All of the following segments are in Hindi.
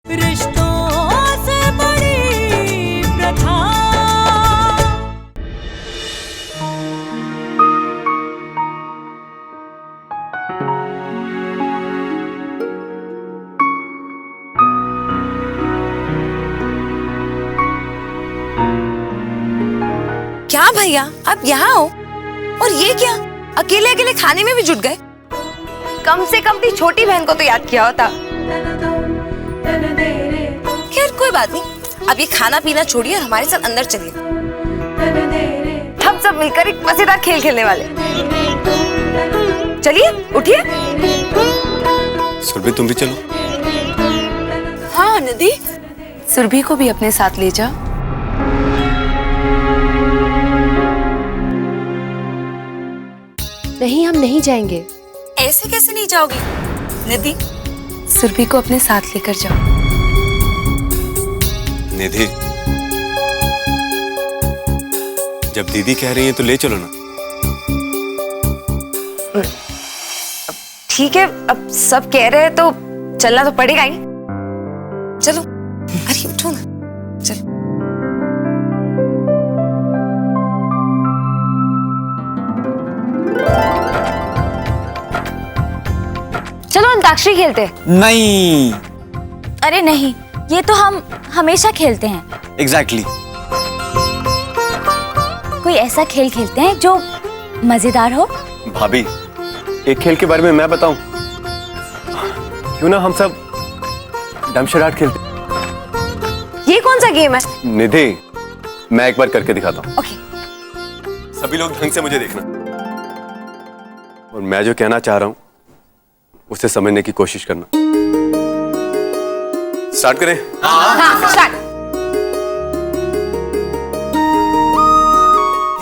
रिश्तों से बड़ी प्रथा। क्या भैया, आप यहाँ हो? और ये क्या, अकेले अकेले खाने में भी जुट गए? कम से कम भी छोटी बहन को तो याद किया होता। खैर कोई बात नहीं, अब ये खाना पीना छोड़िए और हमारे साथ अंदर चलिए। हम सब मिलकर एक मजेदार खेल खेलने वाले। चलिए उठिए। सुरभि तुम भी चलो। हाँ निधि, सुरभि को भी अपने साथ ले जा। नहीं, हम नहीं जाएंगे। ऐसे कैसे नहीं जाओगी निधि? सुरभि को अपने साथ लेकर जाओ। निधि, जब दीदी कह रही है तो ले चलो ना। ठीक है, अब सब कह रहे हैं तो चलना तो पड़ेगा ही। चलो, अरे उठो ना, चलो। चलो अंताक्षरी खेलते। नहीं। अरे नहीं, ये तो हम हमेशा खेलते हैं। एग्जैक्टली। कोई ऐसा खेल खेलते हैं जो मजेदार हो। भाभी, एक खेल के बारे में मैं बताऊं? क्यों ना हम सब डमशराट खेलते। ये कौन सा गेम है? निधि, मैं एक बार करके दिखाता हूँ। ओके। सभी लोग ढंग से मुझे देखना, और मैं जो कहना चाह रहा हूँ उसे समझने की कोशिश करना। स्टार्ट करें? हाँ, स्टार्ट।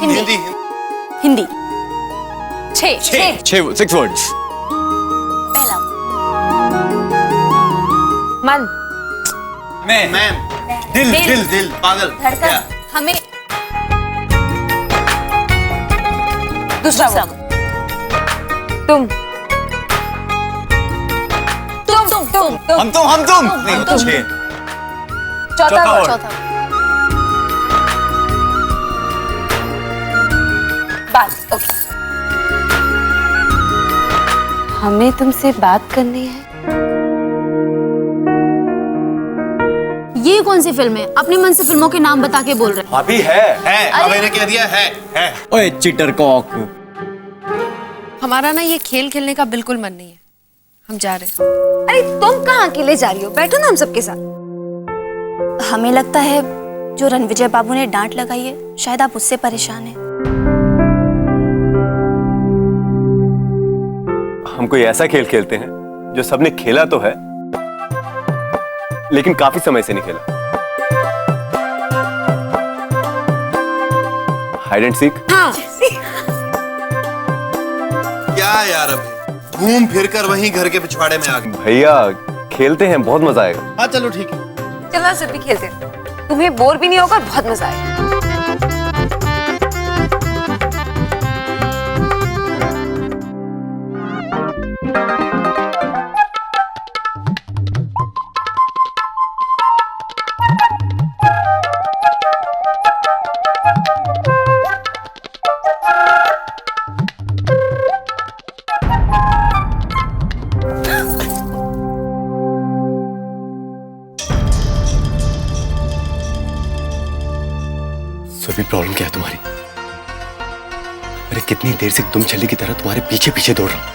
हिंदी। हिंदी। छह। 6 वर्ड्स। पहला। मन। मैं। दिल। पागल। धड़कन। हमें। दूसरा वर्ड। तुम। हम तुम। नहीं, वो तो 6। चौथा चौथा वर्ड। वर्ड। बस, ओके। हमें तुमसे बात करनी है। ये कौन सी फिल्म है? अपने मन से फिल्मों के नाम बता के बोल रहे हैं। भाभी है। अब मैंने कह दिया है। ओए चिटर कॉक। हमारा ना ये खेल खेलने का बिल्कुल मन नहीं है, हम जा रहे हैं। अरे तुम कहाँ अकेले जा रही हो? बैठो ना हम सबके साथ। हमें लगता है जो रणविजय बाबू ने डांट लगाई है, शायद आप उससे परेशान हैं। हम कोई ऐसा खेल खेलते हैं जो सबने खेला तो है, लेकिन काफी समय से नहीं खेला। Hide and seek. हाँ। क्या यार, अभी घूम फिर कर वहीं घर के पिछवाड़े में आ गए। भैया खेलते हैं, बहुत मजा आएगा। हाँ चलो ठीक है। चलो सिर्फ भी खेलते हैं, तुम्हें बोर भी नहीं होगा, बहुत मजा आएगा। सभी प्रॉब्लम क्या है तुम्हारी? अरे कितनी देर से तुम छल्ले की तरह तुम्हारे पीछे पीछे दौड़ रहा हूं।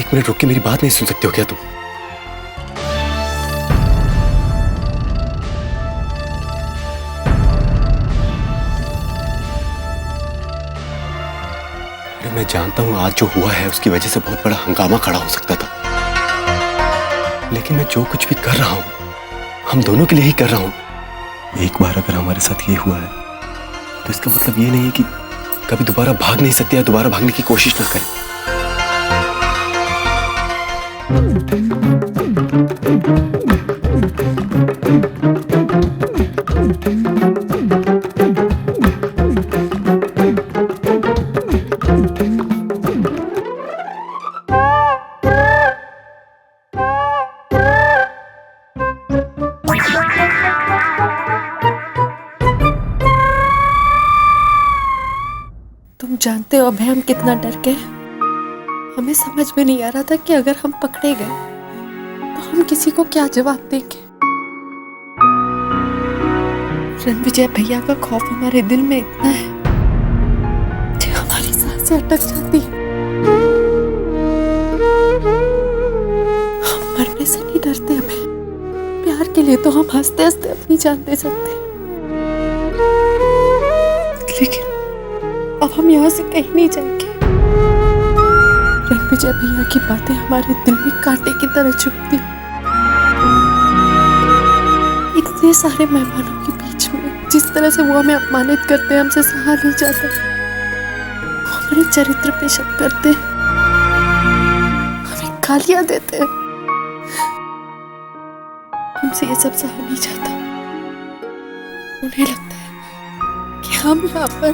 1 मिनट रुक के मेरी बात नहीं सुन सकते हो क्या तुम? अरे मैं जानता हूं आज जो हुआ है उसकी वजह से बहुत बड़ा हंगामा खड़ा हो सकता था, लेकिन मैं जो कुछ भी कर रहा हूं हम दोनों के लिए ही कर रहा हूं। एक बार अगर हमारे साथ ये हुआ है तो इसका मतलब ये नहीं है कि कभी दोबारा भाग नहीं सकते या दोबारा भागने की कोशिश ना करें। जानते हो अभय हम कितना डर गए। हमें समझ में नहीं आ रहा था कि अगर हम पकड़े गए तो हम किसी को क्या जवाब देंगे। रणविजय भैया का खौफ हमारे दिल में इतना है कि हमारी सांसें अटक जाती हैं। हम मरने से नहीं डरते अभय, प्यार के लिए तो हम हंसते हंसते अपनी जान दे सकते हैं, लेकिन अब हम यहाँ से कहीं नहीं जाएंगे। रणविजय भैया की बातें हमारे दिल में कांटे की तरह चुभती। इतने सारे मेहमानों के बीच में जिस तरह से वो हमें अपमानित करते हैं, हमसे सहा नहीं जाता। वो हमारे चरित्र पे शक करते हैं, हमें गालियां देते हैं। हमसे ये सब सहा नहीं जाता। उन्हें लगता है कि हम यहाँ पर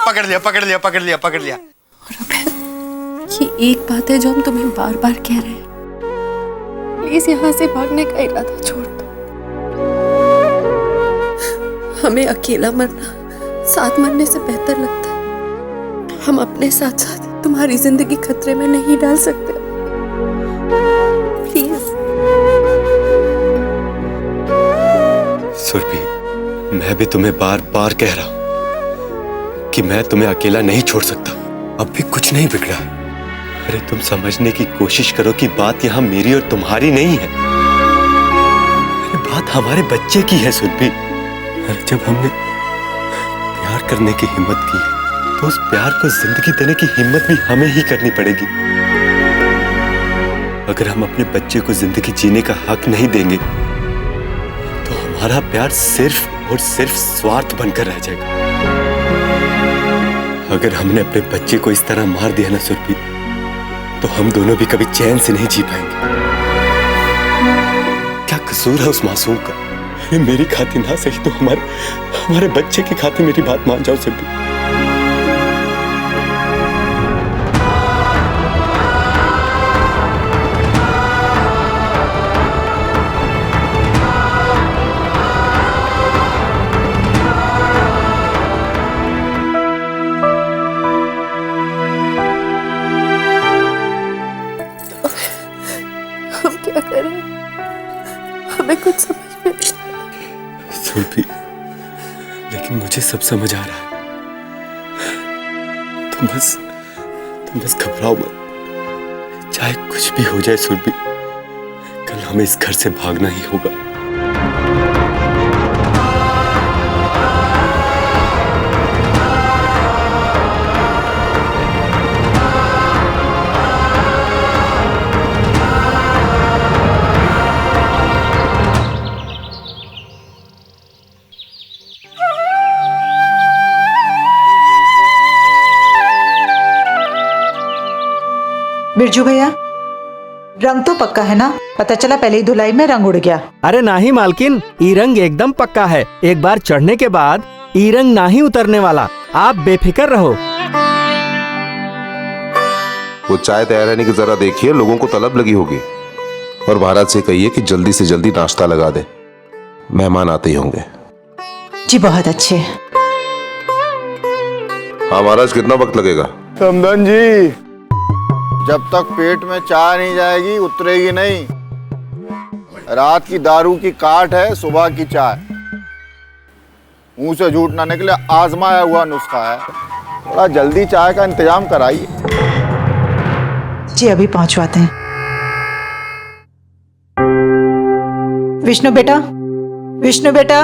पकड़ लिया। और अभय, ये एक बात है जो हम तुम्हें बार बार कह रहे हैं, प्लीज यहाँ से भागने का इरादा छोड़ दो। हमें अकेला मरना साथ मरने से बेहतर लगता है। हम अपने साथ साथ तुम्हारी जिंदगी खतरे में नहीं डाल सकते। प्लीज। सुरभि, मैं भी तुम्हें बार बार कह रहा हूं कि मैं तुम्हें अकेला नहीं छोड़ सकता। अब भी कुछ नहीं बिगड़ा है। अरे तुम समझने की कोशिश करो कि बात यहाँ मेरी और तुम्हारी नहीं है। अरे बात हमारे बच्चे की है सुरभि। अरे जब हमने प्यार करने की हिम्मत की तो उस प्यार को जिंदगी देने की हिम्मत भी हमें ही करनी पड़ेगी। अगर हम अपने बच्चे को जिंदगी जीने का हक नहीं देंगे तो हमारा प्यार सिर्फ और सिर्फ स्वार्थ बनकर रह जाएगा। अगर हमने अपने बच्चे को इस तरह मार दिया ना सुरभि, तो हम दोनों भी कभी चैन से नहीं जी पाएंगे। क्या कसूर है उस मासूम का? मेरी खातिर ना सही तो हमारे बच्चे की खातिर मेरी बात मान जाओ सुरभि। हम क्या करें? हमें कुछ समझ में नहीं। सुरभि, लेकिन मुझे सब समझ आ रहा है। तुम बस घबराओ मत। चाहे कुछ भी हो जाए सुरभि, कल हमें इस घर से भागना ही होगा। बिरजू भैया, रंग तो पक्का है ना? पता चला पहले ही धुलाई में रंग उड़ गया। अरे नहीं मालकिन, ई रंग एकदम पक्का है। एक बार चढ़ने के बाद ई रंग ना ही उतरने वाला। आप बेफिक्र रहो। वो चाय तैयार है कि जरा देखिए, लोगों को तलब लगी होगी। और महाराज से कहिए कि जल्दी से जल्दी नाश्ता लगा दे, मेहमान आते ही होंगे। जी बहुत अच्छे। हाँ महाराज, कितना वक्त लगेगा? समधन जी, जब तक पेट में चाय नहीं जाएगी उतरेगी नहीं। रात की दारू की काट है, सुबह की चाय। मुंह से झूठ ना निकले, आजमाया हुआ नुस्खा है। थोड़ा जल्दी चाय का इंतजाम कराइए। जी अभी पहुंचवाते हैं। विष्णु बेटा, विष्णु बेटा।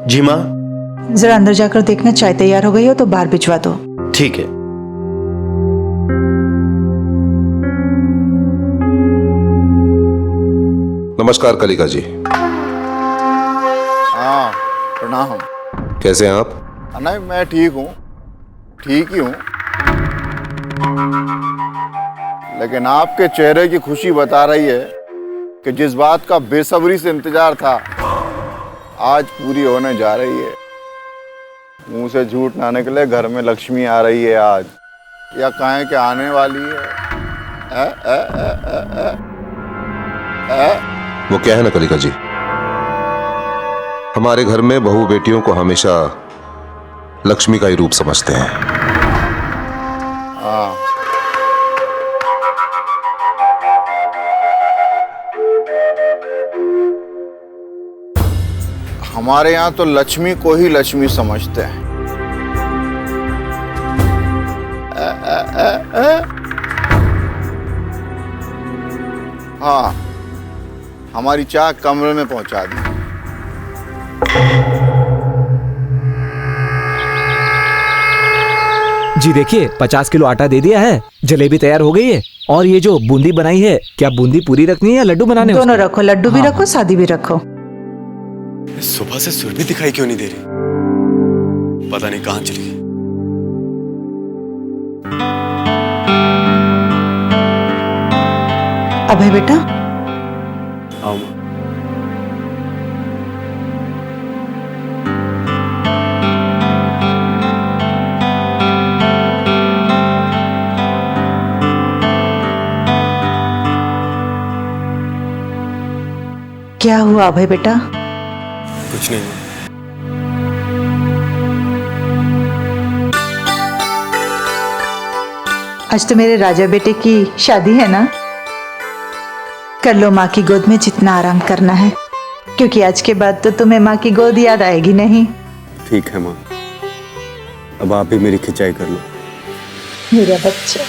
जी माँ। जरा अंदर जाकर देखना चाय तैयार हो गई हो तो बाहर भिजवा दो। ठीक है। नमस्कार कलिका जी। हाँ प्रणाम। कैसे हैं आप? नहीं मैं ठीक हूँ, ठीक ही हूँ। लेकिन आपके चेहरे की खुशी बता रही है कि जिस बात का बेसब्री से इंतजार था आज पूरी होने जा रही है। मुंह से झूठ ना निकले, घर में लक्ष्मी आ रही है आज, या कहें कि आने वाली है। वो क्या है ना कलिका जी, हमारे घर में बहू बेटियों को हमेशा लक्ष्मी का ही रूप समझते हैं। हाँ, हमारे यहाँ तो लक्ष्मी को ही लक्ष्मी समझते हैं। हाँ, हमारी चाय कमरे में पहुंचा दी। जी देखिए 50 किलो आटा दे दिया है, जलेबी तैयार हो गई है। और ये जो बूंदी बनाई है, क्या बूंदी पूरी रखनी है या लड्डू बनाने? दोनों रखो, लड्डू भी रखो, शादी भी रखो। सुबह से सुर भी दिखाई क्यों नहीं दे रही? पता नहीं कहां चली गई। अभय बेटा, आओ। क्या हुआ अभय बेटा? कुछ नहीं। आज तो मेरे राजा बेटे की शादी है ना, कर लो माँ की गोद में जितना आराम करना है, क्योंकि आज के बाद तो तुम्हें माँ की गोद याद आएगी नहीं। ठीक है माँ, अब आप भी मेरी खिंचाई कर लो। मेरा बच्चा।